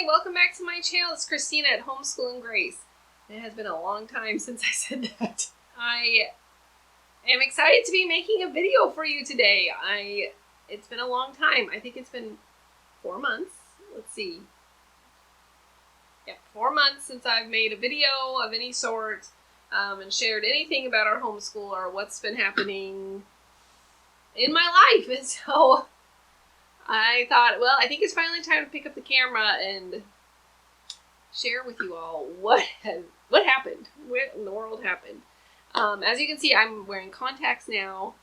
Hey, welcome back to my channel. It's Christina at Homeschool and Grace. It has been a long time since I said that. I am excited to be making a video for you today. It's been a long time. I think it's been 4 months. Let's see. Yeah, 4 months since I've made a video of any sort and shared anything about our homeschool or what's been happening in my life. And so I thought, well, I think it's finally time to pick up the camera and share with you all what happened, what in the world happened. As you can see, I'm wearing contacts now.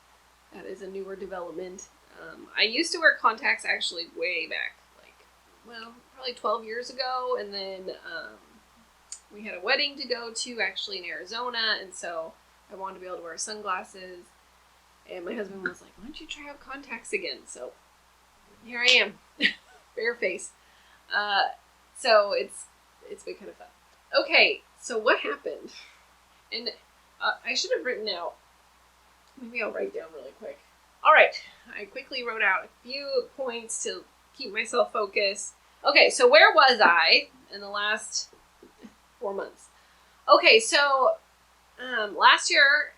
That is a newer development. I used to wear contacts actually way back, probably 12 years ago, and then we had a wedding to go to actually in Arizona, and so I wanted to be able to wear sunglasses, and my husband was like, why don't you try out contacts again? So here I am, bare face. So it's been kind of fun. Okay, so what happened? And I should have written out, maybe I'll write down really quick. All right, I quickly wrote out a few points to keep myself focused. Okay, so where was I in the last 4 months? Okay, so last year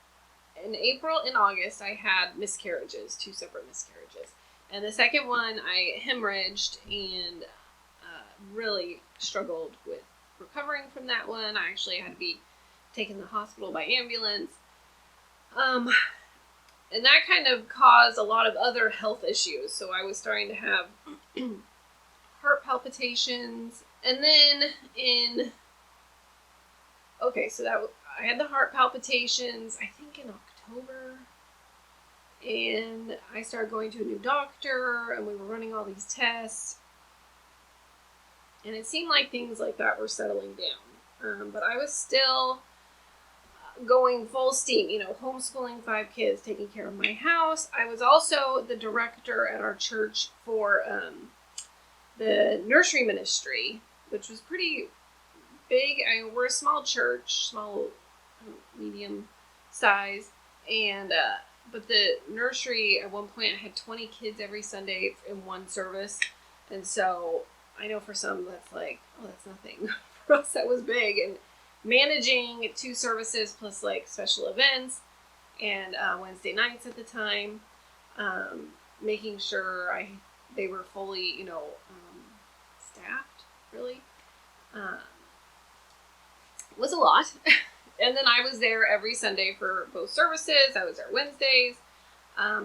in April and August, I had miscarriages, 2 separate miscarriages. And the second one, I hemorrhaged and really struggled with recovering from that one. I actually had to be taken to the hospital by ambulance. And that kind of caused a lot of other health issues. So I was starting to have heart palpitations. And then I had the heart palpitations, I think in October. And I started going to a new doctor, and we were running all these tests. And it seemed like things like that were settling down. But I was still going full steam, homeschooling 5 kids, taking care of my house. I was also the director at our church for the nursery ministry, which was pretty big. We're a small church, small, medium size, and but the nursery, at one point, I had 20 kids every Sunday in one service. And so I know for some that's like, oh, that's nothing. For us, that was big. And managing 2 services plus special events and Wednesday nights at the time, making sure they were fully, staffed, really, was a lot. And then I was there every Sunday for both services. I was there Wednesdays,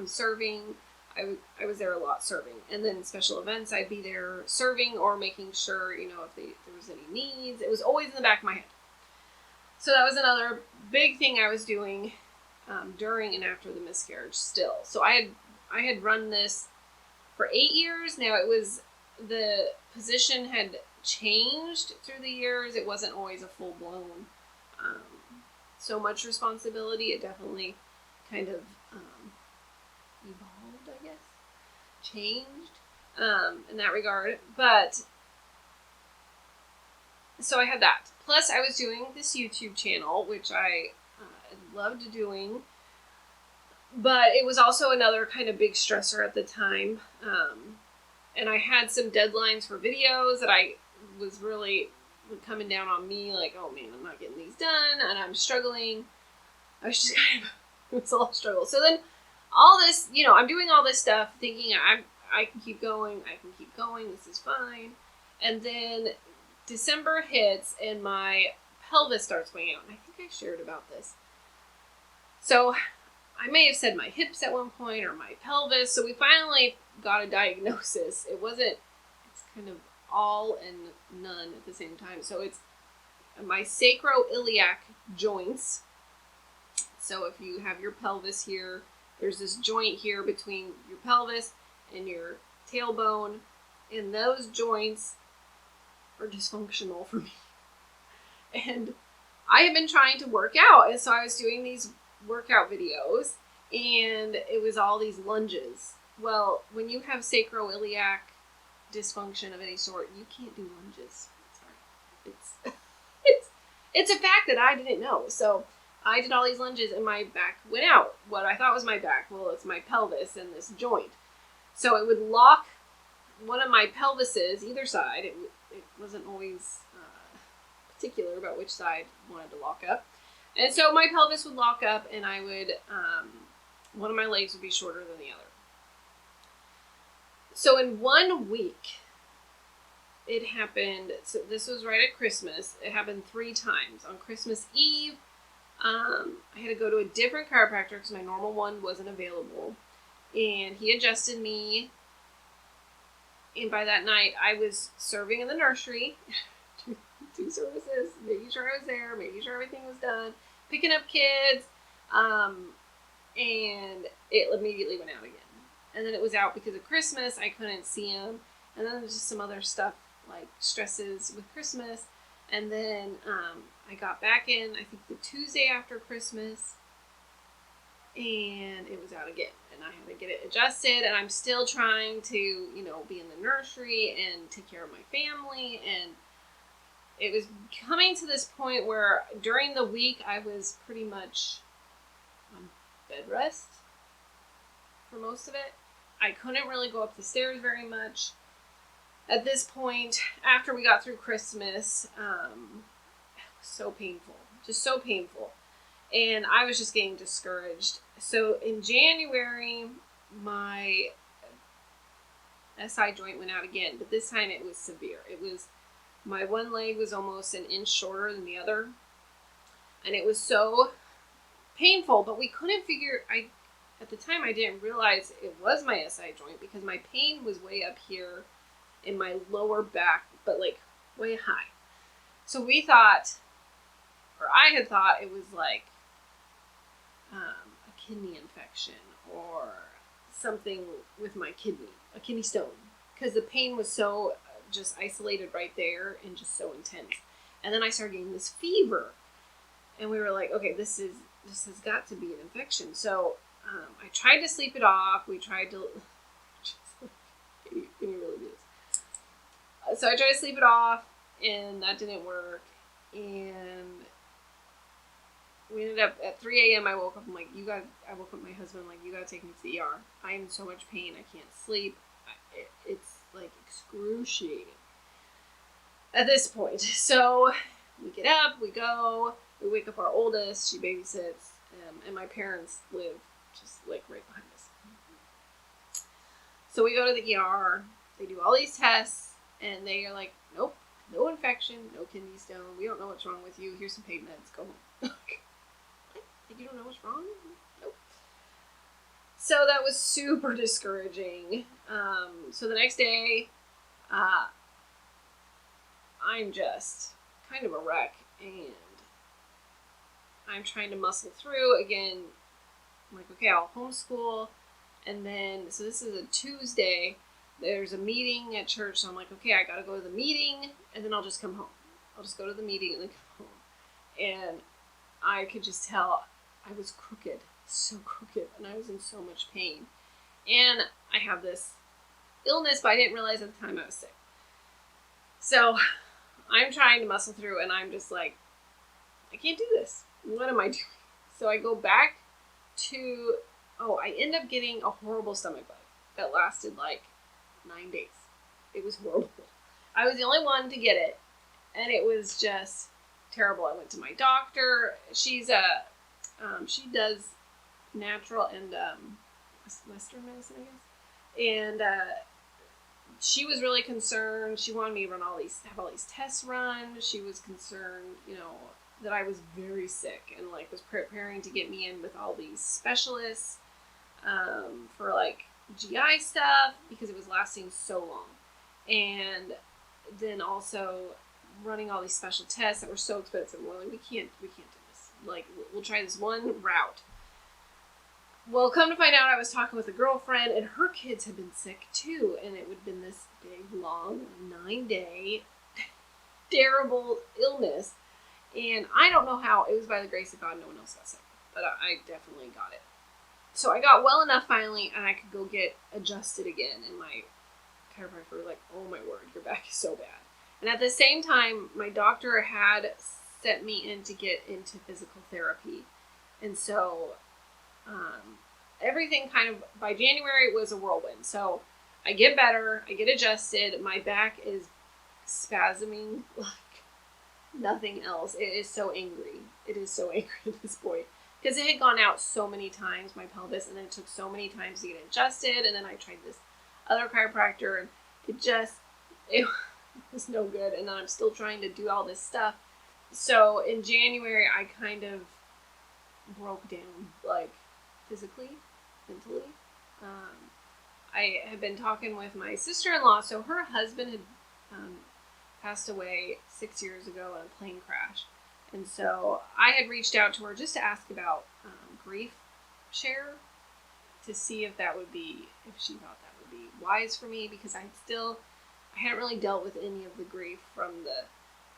serving. I was there a lot serving. And then special events, I'd be there serving or making sure, if there was any needs. It was always in the back of my head. So that was another big thing I was doing during and after the miscarriage still. So I had run this for 8 years. Now the position had changed through the years. It wasn't always a full-blown so much responsibility. It definitely kind of evolved, I guess, changed in that regard. But so I had that. Plus, I was doing this YouTube channel, which I loved doing, but it was also another kind of big stressor at the time. And I had some deadlines for videos that I was really coming down on me, like, oh man, I'm not getting these done, and I'm struggling. I was just it was a lot of struggle. So then all this, I'm doing all this stuff thinking I can keep going, this is fine. And then December hits and my pelvis starts going out. And I think I shared about this. So I may have said my hips at one point or my pelvis. So we finally got a diagnosis. It's kind of all and none at the same time. So it's my sacroiliac joints. So if you have your pelvis here, there's this joint here between your pelvis and your tailbone, and those joints are dysfunctional for me. And I have been trying to work out, and so I was doing these workout videos, and it was all these lunges. Well, when you have sacroiliac dysfunction of any sort, you can't do lunges. Sorry. It's a fact that I didn't know. So I did all these lunges and my back went out. What I thought was my back, well, it's my pelvis and this joint. So it would lock one of my pelvises, either side. It wasn't always particular about which side wanted to lock up. And so my pelvis would lock up, and I would, one of my legs would be shorter than the other. So in 1 week, it happened, so this was right at Christmas. It happened 3 times. On Christmas Eve, I had to go to a different chiropractor because my normal one wasn't available. And he adjusted me. And by that night, I was serving in the nursery, 2 services, making sure I was there, making sure everything was done, picking up kids, and it immediately went out again. And then it was out because of Christmas. I couldn't see him. And then there's just some other stuff like stresses with Christmas. And then I got back in, I think the Tuesday after Christmas, and it was out again. And I had to get it adjusted. And I'm still trying to, you know, be in the nursery and take care of my family. And it was coming to this point where during the week I was pretty much on bed rest for most of it. I couldn't really go up the stairs very much. At this point, after we got through Christmas, it was so painful, just so painful. And I was just getting discouraged. So in January, my SI joint went out again, but this time it was severe. It was, my one leg was almost an inch shorter than the other. And it was so painful, but we couldn't figure, at the time I didn't realize it was my SI joint because my pain was way up here in my lower back, but like way high. So we thought, or I had thought it was like a kidney infection or something with my kidney, a kidney stone, because the pain was so just isolated right there and just so intense. And then I started getting this fever, and we were like, okay, this has got to be an infection. So I tried to sleep it off. We tried to, can you really do this? So I tried to sleep it off, and that didn't work. And we ended up at 3 a.m. I woke up. I'm like, I woke up my husband. I'm like, you gotta take me to the ER. I am in so much pain. I can't sleep. It's like excruciating at this point. So we get up, we go, we wake up our oldest. She babysits, and my parents live just like right behind us. So we go to the ER. They do all these tests, and they are like, nope, no infection, no kidney stone. We don't know what's wrong with you. Here's some pain meds. Go home. You don't know what's wrong? Nope. So that was super discouraging. So the next day, I'm just kind of a wreck, and I'm trying to muscle through. Again, I'm like, okay, I'll homeschool. And then, so this is a Tuesday. There's a meeting at church. So I'm like, okay, I got to go to the meeting, and then I'll just come home. I'll just go to the meeting and then come home. And I could just tell I was crooked, so crooked, and I was in so much pain. And I have this illness, but I didn't realize at the time I was sick. So I'm trying to muscle through, and I'm just like, I can't do this. What am I doing? So I go back to, I end up getting a horrible stomach bug that lasted like 9 days. It was horrible. I was the only one to get it, and it was just terrible. I went to my doctor. She's she does natural and Western medicine, I guess. And she was really concerned. She wanted me to have all these tests run. She was concerned, that I was very sick, and like was preparing to get me in with all these specialists for like GI stuff because it was lasting so long. And then also running all these special tests that were so expensive. We're like, we can't do this. Like, we'll try this one route. Well, come to find out, I was talking with a girlfriend, and her kids had been sick too, and it would have been this big, long, 9-day, terrible illness. And I don't know how. It was by the grace of God, no one else got sick, but I definitely got it. So I got well enough finally, and I could go get adjusted again. And my chiropractor was like, oh my word, your back is so bad. And at the same time, my doctor had sent me in to get into physical therapy. And so everything kind of, by January, it was a whirlwind. So I get better, I get adjusted, my back is spasming like nothing else. It is so angry. It is so angry at this point. Because it had gone out so many times, my pelvis, and then it took so many times to get adjusted. And then I tried this other chiropractor, and it was no good. And then I'm still trying to do all this stuff. So in January, I kind of broke down, like physically, mentally. I had been talking with my sister-in-law. So her husband had passed away 6 years ago in a plane crash. And so I had reached out to her just to ask about grief share, to see if she thought that would be wise for me, because I hadn't really dealt with any of the grief from the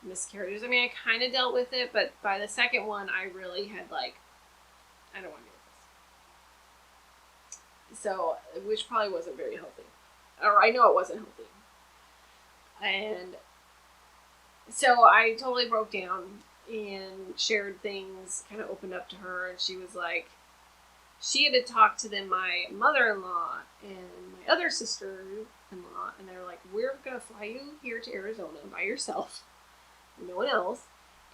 miscarriages. I mean, I kind of dealt with it, but by the second one, I really had like, I don't want to deal with this. So, which probably wasn't very healthy. Or I know it wasn't healthy. And so I totally broke down and shared things, kind of opened up to her, and she was like, she had to talk to then my mother-in-law and my other sister-in-law, and they were like, we're going to fly you here to Arizona by yourself, no one else.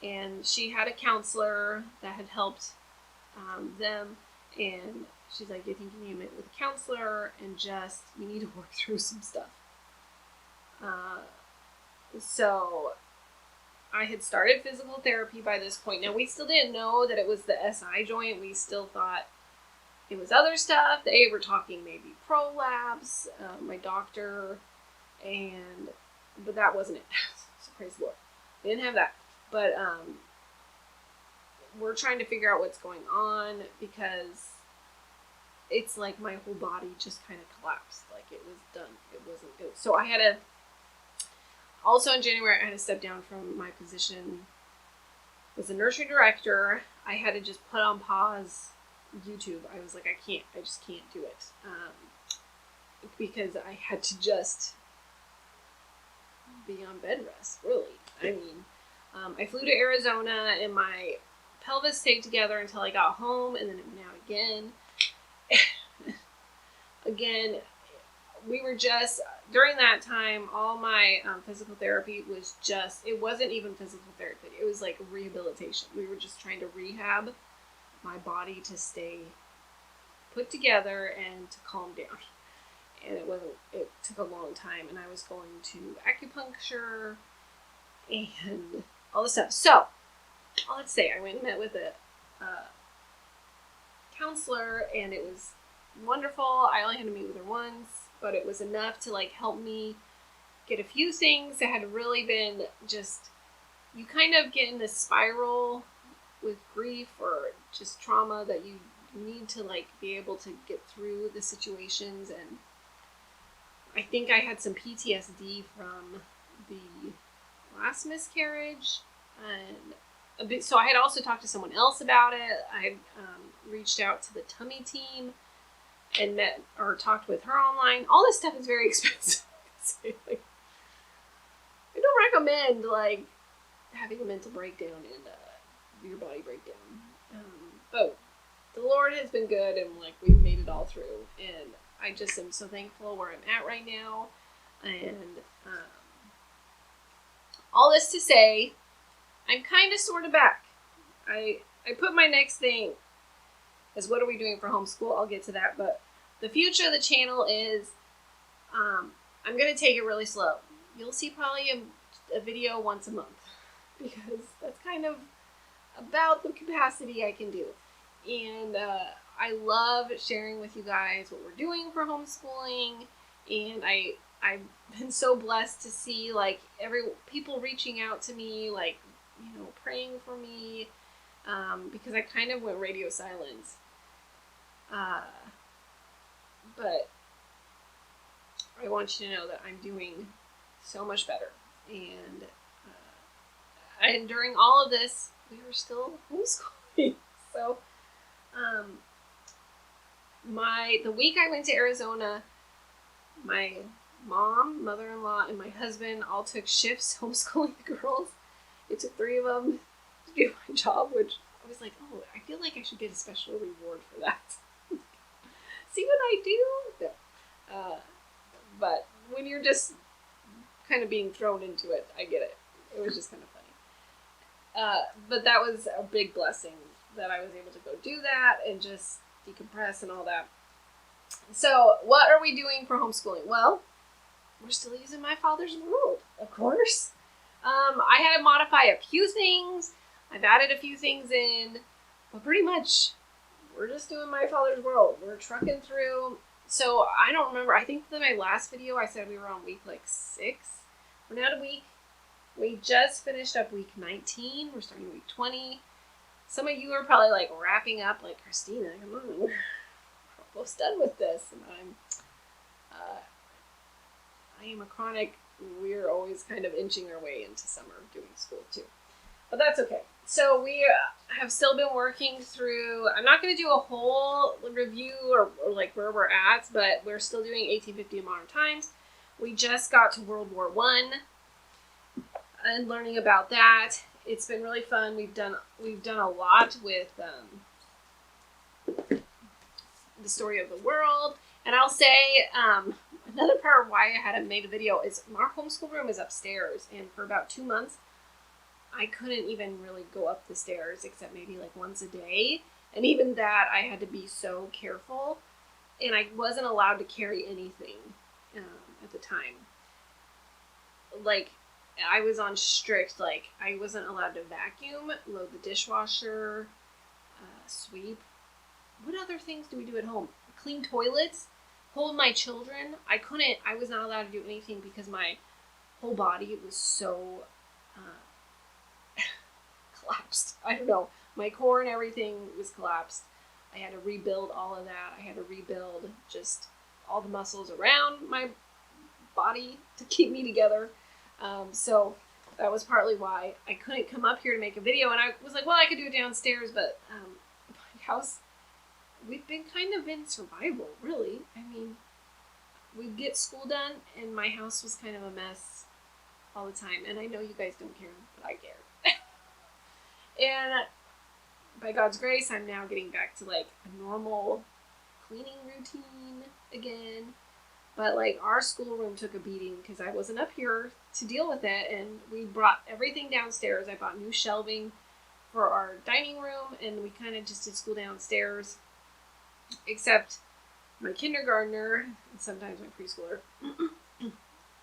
And she had a counselor that had helped them, and she's like, I think you need to meet with a counselor, and just, you need to work through some stuff. So I had started physical therapy by this point. Now, we still didn't know that it was the SI joint. We still thought it was other stuff. They were talking maybe prolapse, my doctor, but that wasn't it. So praise the Lord. They didn't have that. But we're trying to figure out what's going on, because it's like my whole body just kind of collapsed. Like it was done. It wasn't good. So also in January, I had to step down from my position as a nursery director. I had to just put on pause YouTube. I was like, I just can't do it. Because I had to just be on bed rest, really. I mean, I flew to Arizona, and my pelvis stayed together until I got home, and then it went out again. Again, we were just, during that time, all my physical therapy was it wasn't even physical therapy. It was like rehabilitation. We were just trying to rehab my body to stay put together and to calm down. And it took a long time, and I was going to acupuncture and all this stuff. So, let's say I went and met with a counselor, and it was wonderful. I only had to meet with her once, but it was enough to like help me get a few things that had really been just, you kind of get in this spiral with grief or just trauma that you need to like be able to get through the situations. And I think I had some PTSD from the last miscarriage, and so I had also talked to someone else about it. I reached out to the tummy team and met or talked with her online. All this stuff is very expensive. Like, I don't recommend like having a mental breakdown and your body breakdown. But the Lord has been good, and like we've made it all through. And I just am so thankful where I'm at right now. And all this to say, I'm kind of sort of back. I put my next thing as what are we doing for homeschool. I'll get to that, but the future of the channel is I'm going to take it really slow. You'll see probably a video once a month, because that's kind of about the capacity I can do. And I love sharing with you guys what we're doing for homeschooling, and I've been so blessed to see like people reaching out to me, like, you know, praying for me, because I kind of went radio silence. But I want you to know that I'm doing so much better. And during all of this, we were still homeschooling. So, the week I went to Arizona, my mom, mother-in-law, and my husband all took shifts homeschooling the girls. It took 3 of them to do my job, which I was like, oh, I feel like I should get a special reward for that. See what I do? No. But when you're just kind of being thrown into it. I get it. It was just kind of funny. But that was a big blessing that I was able to go do that and just decompress and all that. So what are we doing for homeschooling? Well, we're still using My Father's World, of course. I had to modify a few things. I've added a few things in, but pretty much we're just doing My Father's World. We're trucking through. So I don't remember. I think that my last video I said we were on week like 6. We're now to we just finished up week 19. We're starting week 20. Some of you are probably like wrapping up like, Christina, come on, we're almost done with this. And I am a chronic, we're always kind of inching our way into summer doing school too. But that's okay. So we have still been working through, I'm not going to do a whole review or like where we're at, but we're still doing 1850 in modern times. We just got to World War I and learning about that. It's been really fun. We've done a lot with the story of the world. And I'll say another part of why I hadn't made a video is our homeschool room is upstairs, and for about 2 months I couldn't even really go up the stairs except maybe like once a day. And even that, I had to be so careful. And I wasn't allowed to carry anything at the time. Like, I was on strict, like, I wasn't allowed to vacuum, load the dishwasher, sweep. What other things do we do at home? Clean toilets, hold my children. I was not allowed to do anything because my whole body was so collapsed. I don't know. My core and everything was collapsed. I had to rebuild all of that. I had to rebuild just all the muscles around my body to keep me together. So that was partly why I couldn't come up here to make a video. And I was like, well, I could do it downstairs, but my house, we've been kind of in survival, really. I mean, we'd get school done, and my house was kind of a mess all the time. And I know you guys don't care, but I care. And by God's grace, I'm now getting back to like a normal cleaning routine again. But like our schoolroom took a beating because I wasn't up here to deal with it. And we brought everything downstairs. I bought new shelving for our dining room, and we kind of just did school downstairs. Except my kindergartner and sometimes my preschooler,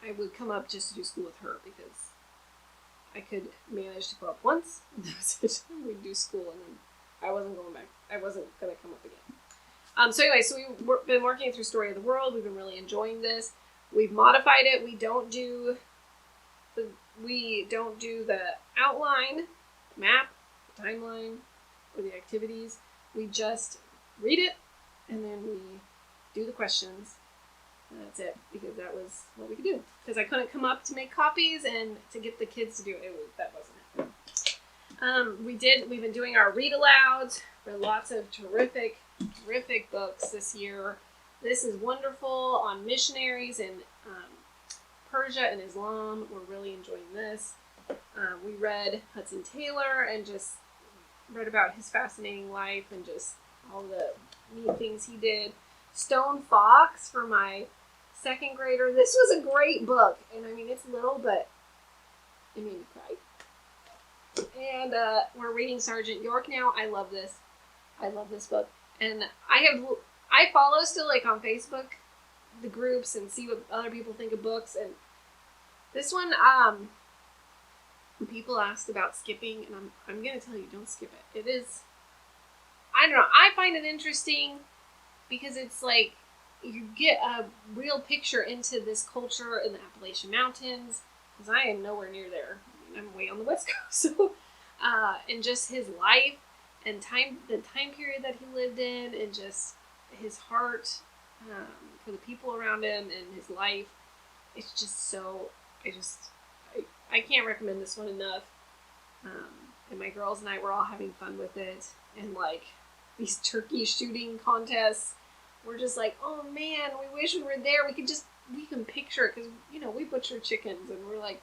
I would come up just to do school with her because I could manage to go up once, and that was it. We'd do school, and then I wasn't going back. I wasn't going to come up again. So anyway, so we've been working through Story of the World. We've been really enjoying this. We've modified it. We don't do the outline, map, the timeline, or the activities. We just read it, and then we do the questions. And that's it, because that was what we could do. Because I couldn't come up to make copies and to get the kids to do it. That wasn't happening. We've been doing our read alouds. Read lots of terrific books this year. This is wonderful on missionaries in Persia and Islam. We're really enjoying this. We read Hudson Taylor and just read about his fascinating life and just all the neat things he did. Stone Fox for my second grader. This was a great book, and I mean it's little, but it made me cry. And we're reading Sergeant York now. I love this. I love this book, and I follow still like on Facebook the groups and see what other people think of books. And this one, people asked about skipping, and I'm gonna tell you, don't skip it. It is, I don't know. I find it interesting because it's like you get a real picture into this culture in the Appalachian Mountains, because I am nowhere near there. I mean, I'm way on the West Coast. So, and just his life and the time period that he lived in, and just his heart for the people around him and his life. It's just so, I can't recommend this one enough. And my girls and I were all having fun with it. And like these turkey shooting contests, we're just like, oh man, we wish we were there. We can picture it, because, you know, we butcher chickens, and we're like,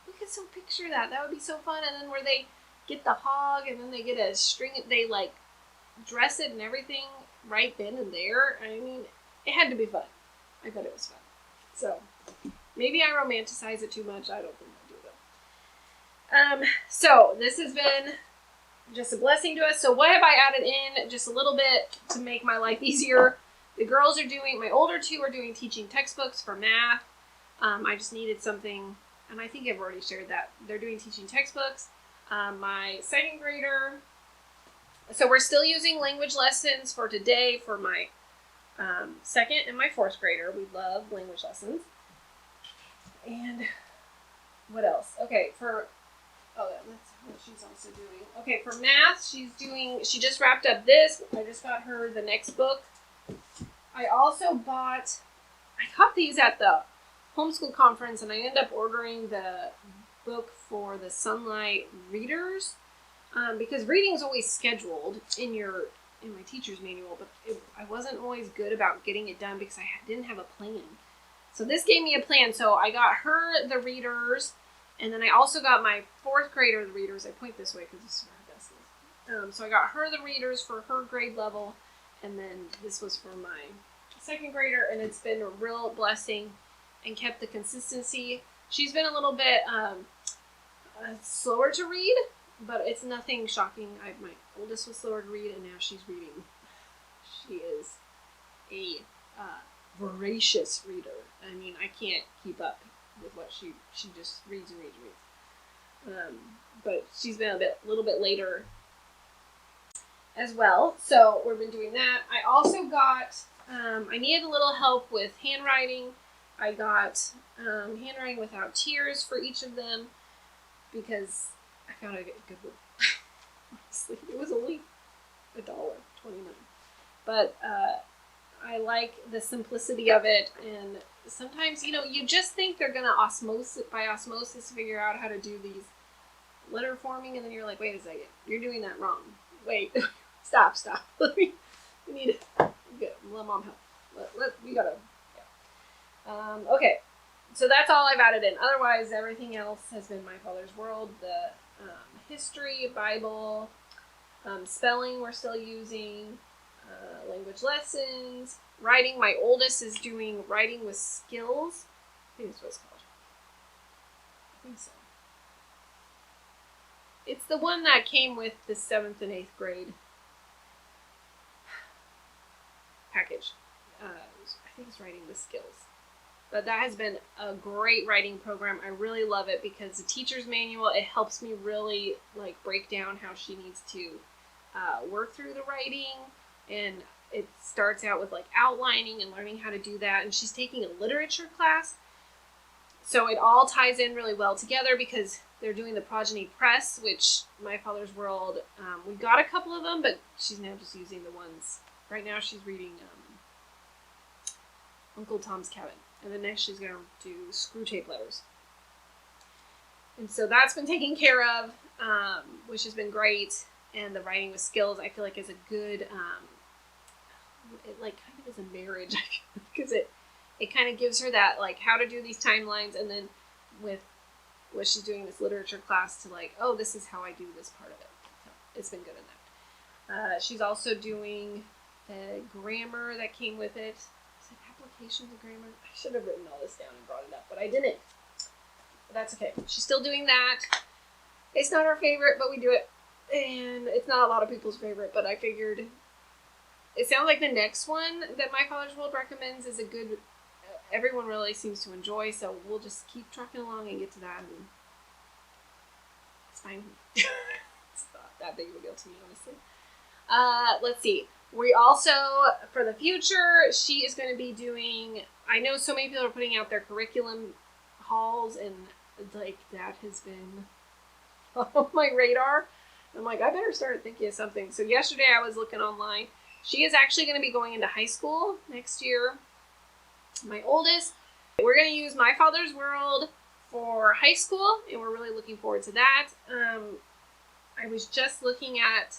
we could so picture that. That would be so fun. And then where they get the hog, and then they get a string, they like dress it and everything right then and there. I mean, it had to be fun. I thought it was fun. So, Maybe I romanticize it too much. I don't think I do though. So this has been just a blessing to us. So what have I added in? Just a little bit to make my life easier. The girls are doing, my older two are doing teaching textbooks for math. I just needed something, and I think I've already shared that. They're doing teaching textbooks. My second grader, so we're still using language lessons for today for my second and my fourth grader. We love language lessons. And what else? Okay, that's what she's also doing. Okay, for math, she just wrapped up this. I just got her the next book. I got these at the homeschool conference, and I ended up ordering the book for the Sunlight readers because reading is always scheduled in my teacher's manual, but I wasn't always good about getting it done because I didn't have a plan. So this gave me a plan. So I got her the readers, and then I also got my fourth grader the readers. I point this way because this is where her desk is. So I got her the readers for her grade level, and then this was for my second grader, and it's been a real blessing and kept the consistency. She's been a little bit slower to read, but it's nothing shocking. My oldest was slower to read, and now she's reading. She is a voracious reader. I mean, I can't keep up with what she just reads and reads and reads. But she's been a little bit later as well. So we've been doing that. I also got, I needed a little help with handwriting. I got handwriting without tears for each of them because I found a good book. Honestly, it was only $1.29. But I like the simplicity of it, and sometimes, you just think they're going to by osmosis figure out how to do these letter forming, and then you're like, wait a second, you're doing that wrong. Wait, stop. We need to let mom help. We gotta, yeah. Okay, so that's all I've added in. Otherwise, everything else has been My Father's World, the history, Bible, spelling we're still using, language lessons, writing. My oldest is doing writing with skills. I think that's what it's called. I think so. It's the one that came with the 7th and 8th grade package. I think it's writing with skills. But that has been a great writing program. I really love it because the teacher's manual, it helps me really break down how she needs to work through the writing. And it starts out with outlining and learning how to do that. And she's taking a literature class. So it all ties in really well together because they're doing the Progeny Press, which My Father's World, we got a couple of them, but she's now just using the ones. Right now she's reading Uncle Tom's Cabin. And then next she's going to do Screw Tape Letters. And so that's been taken care of, which has been great. And the writing with skills, I feel like is a good, it kind of is a marriage, because it kind of gives her that, how to do these timelines. And then with what she's doing this literature class to oh, this is how I do this part of it. So it's been good in that. She's also doing the grammar that came with it. Is it applications of grammar? I should have written all this down and brought it up, but I didn't. But that's okay. She's still doing that. It's not our favorite, but we do it. And it's not a lot of people's favorite, but I figured it sounds like the next one that My Father's World recommends is a good, everyone really seems to enjoy, so we'll just keep trucking along and get to that, and it's fine. It's not that big of a deal to me, honestly. Let's see. We also, for the future, she is going to be doing, I know so many people are putting out their curriculum hauls, and that has been on my radar. I'm like, I better start thinking of something. So yesterday I was looking online. She is actually going to be going into high school next year. My oldest. We're going to use My Father's World for high school, and we're really looking forward to that. I was just looking at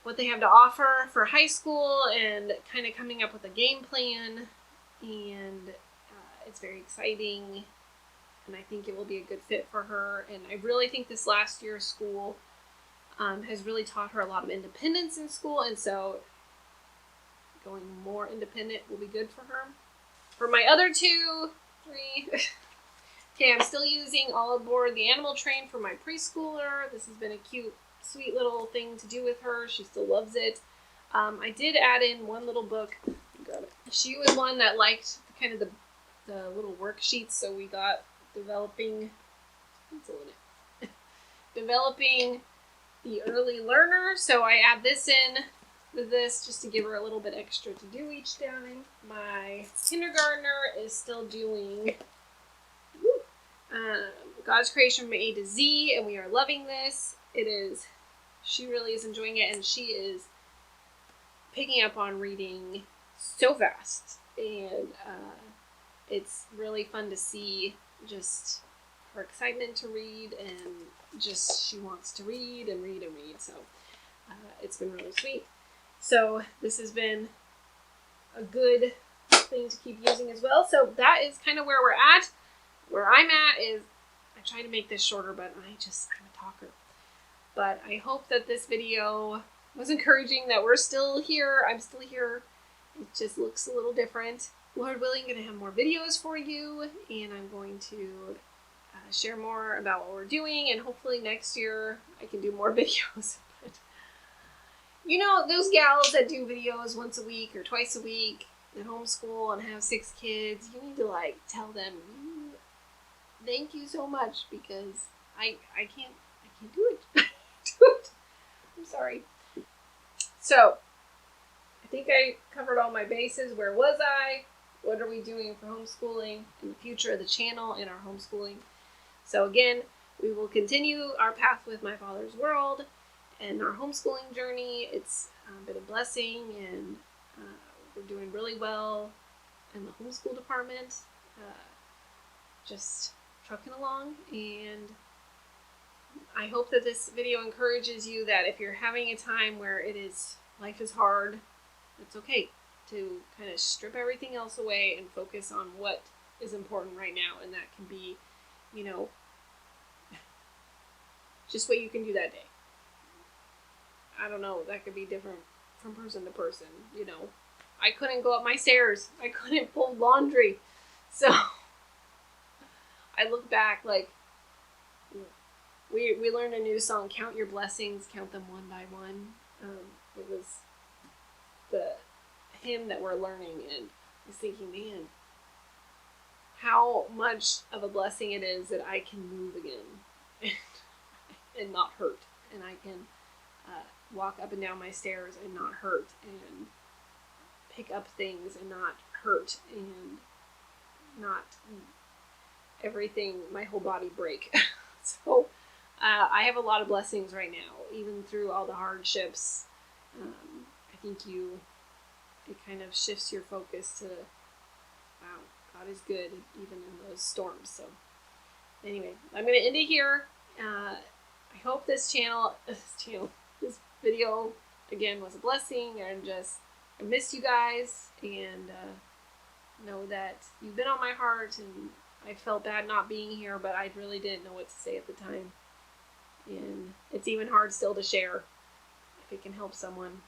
what they have to offer for high school and kind of coming up with a game plan, and it's very exciting. And I think it will be a good fit for her. And I really think this last year of school has really taught her a lot of independence in school. And so going more independent will be good for her. For my other two, 3. Okay, I'm still using All Aboard the Animal Train for my preschooler. This has been a cute, sweet little thing to do with her. She still loves it. I did add in one little book. Grab it. She was one that liked kind of the little worksheets, so we got developing the early learner. So I add this in with this just to give her a little bit extra to do each time. My kindergartner is still doing God's creation from A to Z, and we are loving this. She really is enjoying it, and she is picking up on reading so fast, and it's really fun to see just her excitement to read, and just she wants to read and read and read. So it's been really sweet. So this has been a good thing to keep using as well. So that is kind of where we're at. Where I'm at is, I try to make this shorter, but I'm a talker. But I hope that this video was encouraging, that we're still here. I'm still here. It just looks a little different. Lord willing, I'm going to have more videos for you, and I'm going to share more about what we're doing, and hopefully next year I can do more videos. But, you know, those gals that do videos once a week or twice a week and homeschool and have 6 kids, you need to like tell them, thank you so much, because I can't do it. I'm sorry. So I think I covered all my bases. Where was I? What are we doing for homeschooling and the future of the channel in our homeschooling? So again, we will continue our path with My Father's World and our homeschooling journey. It's been a blessing, and we're doing really well in the homeschool department. Just trucking along, and I hope that this video encourages you that if you're having a time where life is hard, it's okay to kind of strip everything else away and focus on what is important right now, and that can be, you know, just what you can do that day. I don't know, that could be different from person to person, you know. I couldn't go up my stairs. I couldn't fold laundry. So I look back, like, we learned a new song, Count Your Blessings, Count Them One by One. It was the hymn that we're learning, and I was thinking, man, how much of a blessing it is that I can move again and not hurt, and I can walk up and down my stairs and not hurt, and pick up things and not hurt, and not everything, my whole body break. So I have a lot of blessings right now, even through all the hardships. I think it kind of shifts your focus to, wow, God is good even in those storms. So anyway, I'm going to end it here. I hope this video again was a blessing, and I missed you guys, and know that you've been on my heart, and I felt bad not being here, but I really didn't know what to say at the time. And it's even hard still to share. If it can help someone,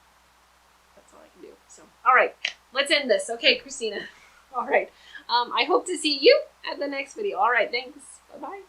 that's all I can do. So, all right, let's end this. Okay, Christina. All right. I hope to see you at the next video. All right, thanks. Bye-bye.